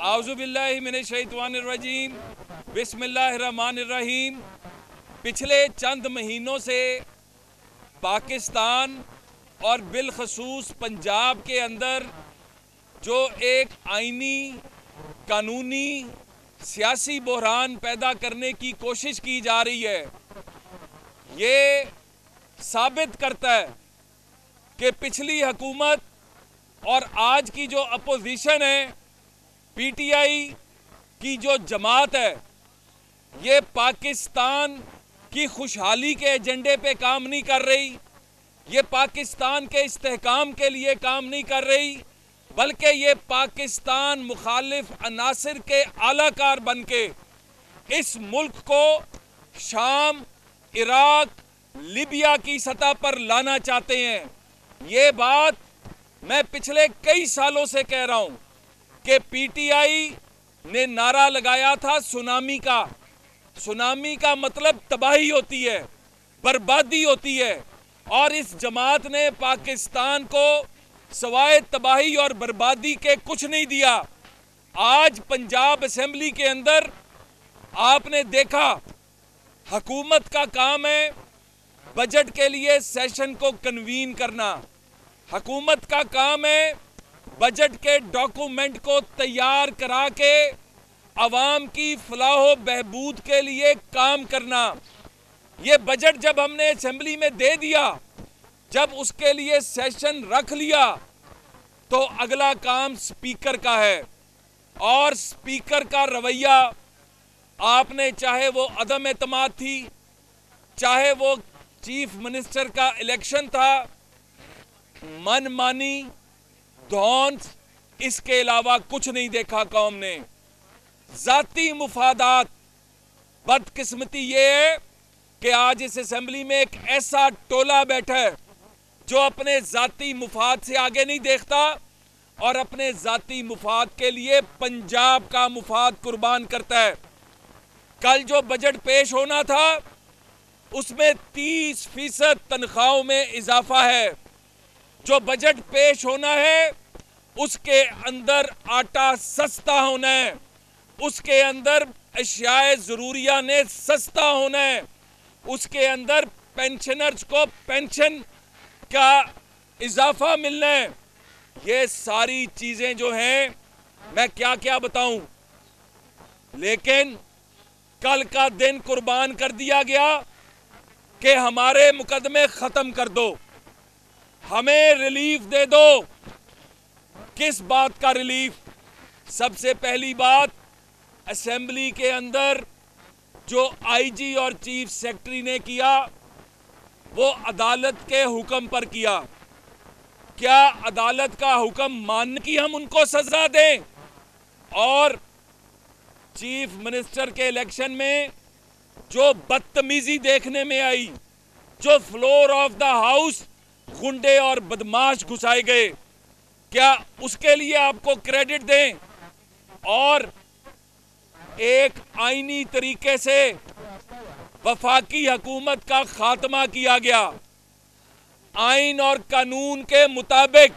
आउज़ुबिल्लाहि मिनश्शैतानिर्रजीम बिस्मिल्लाहिर्रहमानिर्रहीम। पिछले चंद महीनों से पाकिस्तान और बिलखसूस पंजाब के अंदर जो एक आईनी कानूनी सियासी बहरान पैदा करने की कोशिश की जा रही है, ये साबित करता है कि पिछली हुकूमत और आज की जो अपोजिशन है, पीटीआई की जो जमात है, ये पाकिस्तान की खुशहाली के एजेंडे पे काम नहीं कर रही, ये पाकिस्तान के इस्तेहकाम के लिए काम नहीं कर रही, बल्कि ये पाकिस्तान मुखालिफ अनासिर के आलाकार बन के इस मुल्क को शाम, इराक, लीबिया की सतह पर लाना चाहते हैं। ये बात मैं पिछले कई सालों से कह रहा हूं कि पीटीआई ने नारा लगाया था सुनामी का। सुनामी का मतलब तबाही होती है, बर्बादी होती है, और इस जमात ने पाकिस्तान को सवाए तबाही और बर्बादी के कुछ नहीं दिया। आज पंजाब असेंबली के अंदर आपने देखा, हुकूमत का काम है बजट के लिए सेशन को कन्वीन करना, हुकूमत का काम है बजट के डॉक्यूमेंट को तैयार करा के अवाम की फलाह बहबूद के लिए काम करना। ये बजट जब हमने असेंबली में दे दिया, जब उसके लिए सेशन रख लिया, तो अगला काम स्पीकर का है। और स्पीकर का रवैया आपने, चाहे वो अदम एतमाद थी, चाहे वो चीफ मिनिस्टर का इलेक्शन था, मनमानी, धौंस, इसके अलावा कुछ नहीं देखा कौम ने। जाती मुफादात। बदकिस्मती ये है कि आज इस असेंबली में एक ऐसा टोला बैठा है जो अपने जाती मुफाद से आगे नहीं देखता और अपने जाती मुफाद के लिए पंजाब का मुफाद कुर्बान करता है। कल जो बजट पेश होना था, उसमें 30% तनख्वाहों में इजाफा है। जो बजट पेश होना है, उसके अंदर आटा सस्ता होना है, उसके अंदर अशियाए ज़रूरिया ने सस्ता होना है, उसके अंदर पेंशनर्स को पेंशन का इजाफा मिलना है। ये सारी चीजें जो हैं, मैं क्या क्या बताऊं, लेकिन कल का दिन कुर्बान कर दिया गया कि हमारे मुकदमे खत्म कर दो, हमें रिलीफ दे दो। किस बात का रिलीफ? सबसे पहली बात, असेंबली के अंदर जो आईजी और चीफ सेक्रेटरी ने किया, वो अदालत के हुक्म पर किया। क्या अदालत का हुक्म मान कि हम उनको सजा दें? और चीफ मिनिस्टर के इलेक्शन में जो बदतमीजी देखने में आई, जो फ्लोर ऑफ द हाउस गुंडे और बदमाश घुसाए गए, क्या उसके लिए आपको क्रेडिट दें? और एक आईनी तरीके से वफाकी हुकूमत का खात्मा किया गया, आइन और कानून के मुताबिक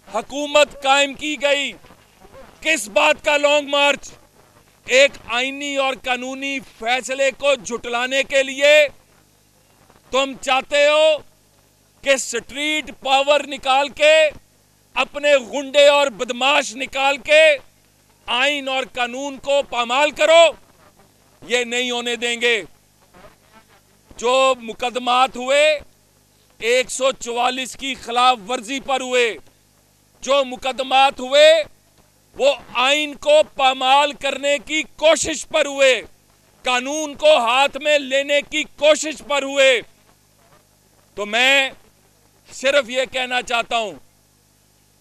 हुकूमत कायम की गई। किस बात का लॉन्ग मार्च? एक आईनी और कानूनी फैसले को झुटलाने के लिए तुम चाहते हो कि स्ट्रीट पावर निकाल के, अपने गुंडे और बदमाश निकाल के आइन और कानून को पामाल करो। ये नहीं होने देंगे। जो मुकदमात हुए 144 की खिलाफ वर्जी पर हुए, जो मुकदमात हुए वो आइन को पामाल करने की कोशिश पर हुए, कानून को हाथ में लेने की कोशिश पर हुए। तो मैं सिर्फ ये कहना चाहता हूं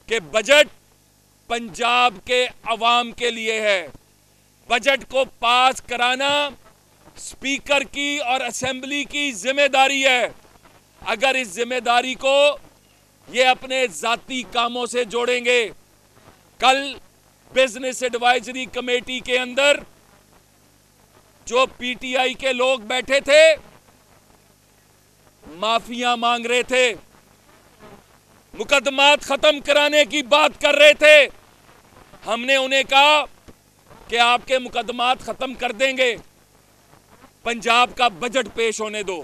कि बजट पंजाब के अवाम के लिए है। बजट को पास कराना स्पीकर की और असेंबली की जिम्मेदारी है। अगर इस जिम्मेदारी को ये अपने जाती कामों से जोड़ेंगे, कल बिजनेस एडवाइजरी कमेटी के अंदर जो पीटीआई के लोग बैठे थे, माफिया मांग रहे थे, मुकदमात खत्म कराने की बात कर रहे थे, हमने उन्हें कहा कि आपके मुकदमात खत्म कर देंगे, पंजाब का बजट पेश होने दो,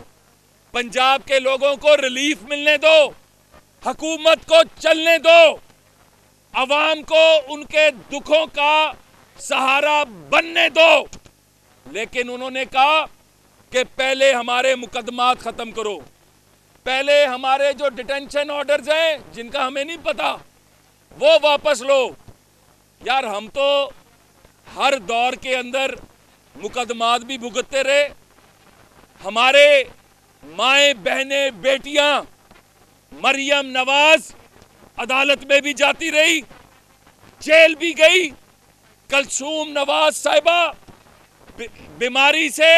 पंजाब के लोगों को रिलीफ मिलने दो, हुकूमत को चलने दो, अवाम को उनके दुखों का सहारा बनने दो। लेकिन उन्होंने कहा कि पहले हमारे मुकदमात खत्म करो, पहले हमारे जो डिटेंशन ऑर्डर्स हैं जिनका हमें नहीं पता वो वापस लो। यार हम तो हर दौर के अंदर मुकदमात भी भुगतते रहे, हमारे माएँ बहनें बेटियां मरियम नवाज अदालत में भी जाती रही, जेल भी गई, कलसूम नवाज साहिबा बीमारी से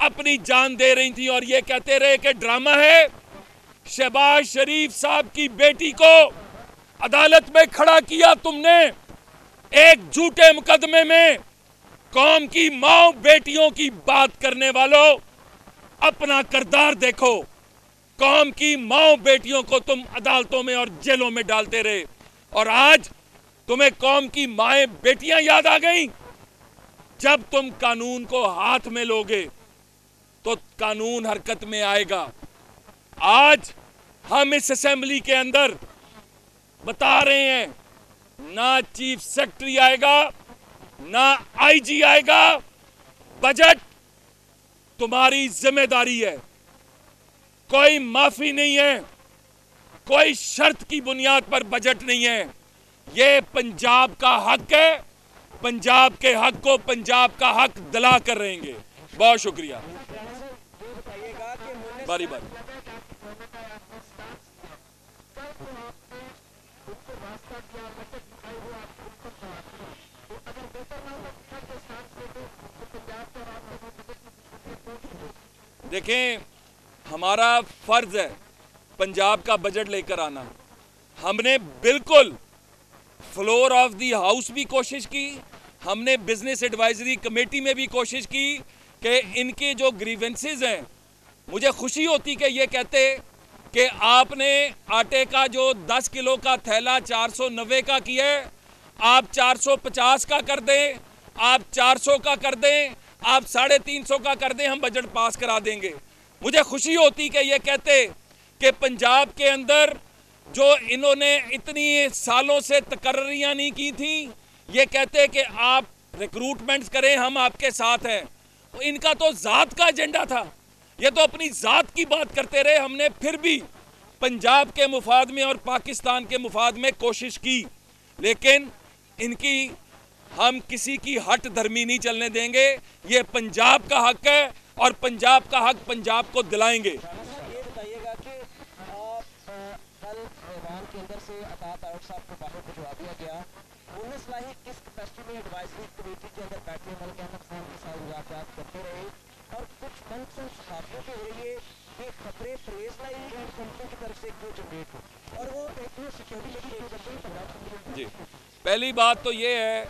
अपनी जान दे रही थी और ये कहते रहे कि ड्रामा है। शहबाज शरीफ साहब की बेटी को अदालत में खड़ा किया तुमने एक झूठे मुकदमे में। कौम की मां बेटियों की बात करने वालों, अपना किरदार देखो। कौम की मां बेटियों को तुम अदालतों में और जेलों में डालते रहे और आज तुम्हें कौम की माएं बेटियां याद आ गईं। जब तुम कानून को हाथ में लोगे तो कानून हरकत में आएगा। आज हम इस असेंबली के अंदर बता रहे हैं, ना चीफ सेक्रेटरी आएगा, ना आईजी आएगा। बजट तुम्हारी जिम्मेदारी है, कोई माफी नहीं है, कोई शर्त की बुनियाद पर बजट नहीं है। ये पंजाब का हक है, पंजाब के हक को पंजाब का हक दिला कर रहेंगे। बहुत शुक्रिया। बारी बारी। देखें, हमारा फर्ज है पंजाब का बजट लेकर आना। हमने बिल्कुल फ्लोर ऑफ द हाउस भी कोशिश की, हमने बिजनेस एडवाइजरी कमेटी में भी कोशिश की कि इनके जो ग्रीवेंसेस हैं, मुझे खुशी होती कि ये कहते कि आपने आटे का जो 10 किलो का थैला 490 का किया है, आप 450 का कर दें, आप 400 का कर दें, आप 350 का कर दें, हम बजट पास करा देंगे। मुझे खुशी होती कि ये कहते कि पंजाब के अंदर जो इन्होंने इतनी सालों से तकर्रियाँ नहीं की थी, ये कहते कि आप रिक्रूटमेंट्स करें, हम आपके साथ हैं। इनका तो ज़ात का एजेंडा था, ये तो अपनी ज़ात की बात करते रहे। हमने फिर भी पंजाब के मुफाद में और पाकिस्तान के मुफाद में कोशिश की, लेकिन इनकी हम किसी की हट धर्मी नहीं चलने देंगे। ये पंजाब का हक है और पंजाब का हक पंजाब को दिलाएंगे। ये बताइएगा कि कल ऐवान के अंदर से अता तारड़ साहब को बाहर भिजवा दिया गया। मुन्नस लाही किस कैपेसिटी में एडवाइजरी कमेटी के अंदर बैठे मलिक अहमद खान के साथ मुलाकात करते रहे और कुछ कंसर्न सहाफ़ियों के जरिए ये खबरें प्रेस लाई एंड कंपनी की तरफ से क्यों जनरेट हो और वो एक सिक्योरिटी लेके करते हैं पंजाब जी। पहली बात तो ये है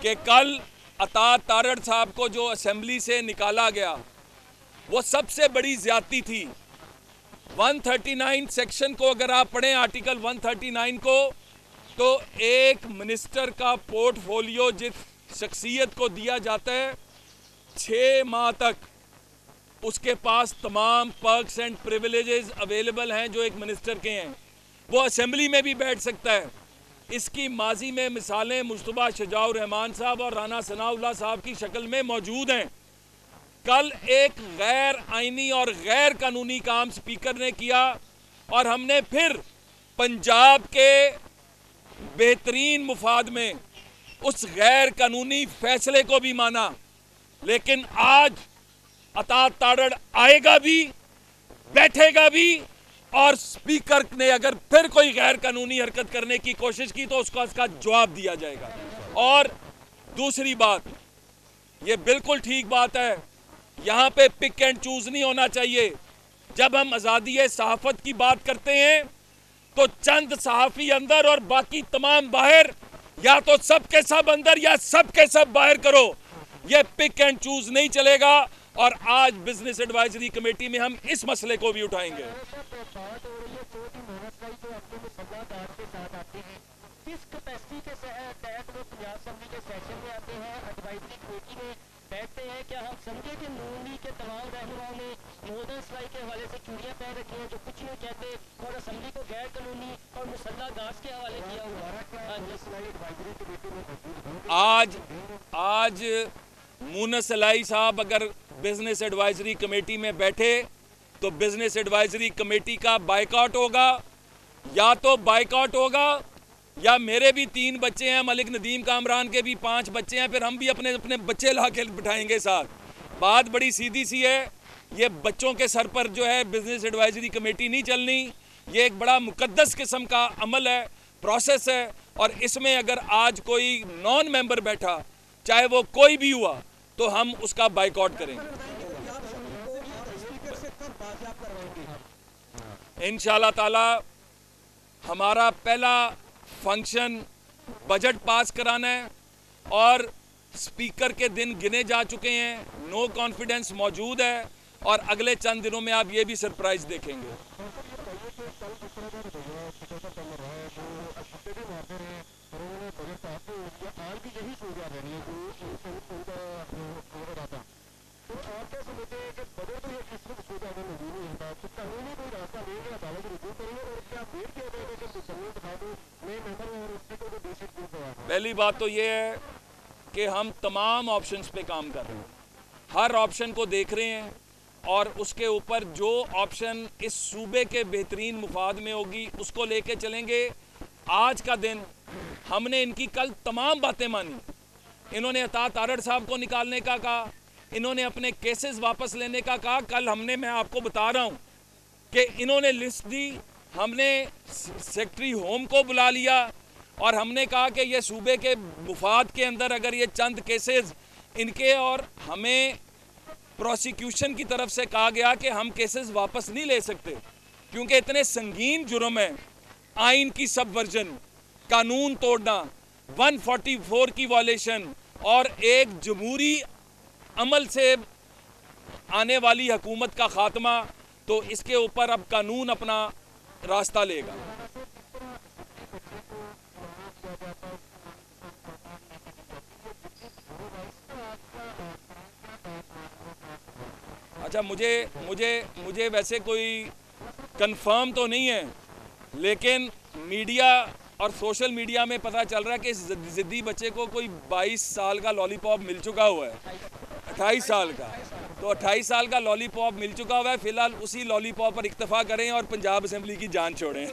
कि कल अता तारड़ साहब को जो असेंबली से निकाला गया वो सबसे बड़ी ज्यादती थी। 139 सेक्शन को अगर आप पढ़ें, आर्टिकल 139 को, तो एक मिनिस्टर का पोर्टफोलियो जिस शख्सियत को दिया जाता है 6 माह तक उसके पास तमाम पर्क्स एंड प्रिविलेजेस अवेलेबल हैं जो एक मिनिस्टर के हैं। वो असेंबली में भी बैठ सकता है। इसकी माजी में मिसालें मुश्तबा शजाउर रहमान साहब और राना सनाउल्लाह साहब की शक्ल में मौजूद हैं। कल एक गैर आइनी और गैर कानूनी काम स्पीकर ने किया और हमने फिर पंजाब के बेहतरीन मुफाद में उस गैर कानूनी फैसले को भी माना। लेकिन आज अता तारड़ आएगा भी, बैठेगा भी और स्पीकर ने अगर फिर कोई गैर कानूनी हरकत करने की कोशिश की तो उसका इसका जवाब दिया जाएगा। और दूसरी बात, ये बिल्कुल ठीक बात है, यहाँ पे पिक एंड चूज नहीं होना चाहिए। जब हम आज़ादी सहाफ़त की बात करते हैं तो चंद सहाफ़ी अंदर और बाकी तमाम बाहर, या तो सब के सब अंदर या सब के सब बाहर करो। ये पिक एंड चूज नहीं चलेगा और आज बिजनेस एडवाइजरी कमेटी में हम इस मसले को भी उठाएंगे। किस कैपेसिटी के तहत वो समझे कि नूनी के तमाम रहनुमाओं ने मोहम्मद इस्लाही के हवाले से चूड़ियां पहन रखी हैं जो कुछ नहीं कहते और असम्बली को गैर कानूनी और मुसल्ला गाज के हवाले किया हुआ है। आज मुनस इलाही साहब अगर बिजनेस एडवाइजरी कमेटी में बैठे तो बिजनेस एडवाइजरी कमेटी का बायकॉट होगा, या तो बायकॉट होगा या मेरे भी 3 बच्चे हैं, मलिक नदीम कामरान के भी 5 बच्चे हैं, फिर हम भी अपने अपने बच्चे ला के बिठाएंगे साथ। बात बड़ी सीधी सी है, ये बच्चों के सर पर जो है बिजनेस एडवाइजरी कमेटी नहीं चलनी। ये एक बड़ा मुकद्दस किस्म का अमल है, प्रोसेस है, और इसमें अगर आज कोई नॉन मेंबर बैठा, चाहे वो कोई भी हुआ, तो हम उसका बायकॉट करेंगे इंशाल्लाह ताला। हमारा पहला फंक्शन बजट पास कराना है और स्पीकर के दिन गिने जा चुके हैं, नो कॉन्फिडेंस मौजूद है, और अगले चंद दिनों में आप ये भी सरप्राइज देखेंगे। पहली बात तो ये है कि हम तमाम ऑप्शंस पे काम कर रहे हैं, हर ऑप्शन को देख रहे हैं, और उसके ऊपर जो ऑप्शन इस सूबे के बेहतरीन मुफाद में होगी उसको लेके चलेंगे। आज का दिन हमने इनकी कल तमाम बातें मानी। इन्होंने अता तारड़ साहब को निकालने का कहा, इन्होंने अपने केसेस वापस लेने का कहा। कल हमने, मैं आपको बता रहा हूँ कि इन्होंने लिस्ट दी, हमने सेक्रेटरी होम को बुला लिया और हमने कहा कि ये सूबे के मुफाद के अंदर अगर ये चंद केसेस इनके, और हमें प्रोसिक्यूशन की तरफ से कहा गया कि हम केसेस वापस नहीं ले सकते क्योंकि इतने संगीन जुर्म है, आइन की सबवर्जन, कानून तोड़ना, 144 की वायलेशन और एक जमहूरी अमल से आने वाली हुकूमत का खात्मा। तो इसके ऊपर अब कानून अपना रास्ता लेगा। अच्छा, मुझे वैसे कोई कंफर्म तो नहीं है, लेकिन मीडिया और सोशल मीडिया में पता चल रहा है कि इस ज़िद्दी बच्चे को कोई 22 साल का लॉलीपॉप मिल चुका हुआ है, 28 साल का। तो 28 साल का लॉलीपॉप मिल चुका हुआ है। फिलहाल उसी लॉलीपॉप पर इक्तफा करें और पंजाब असेंबली की जान छोड़ें।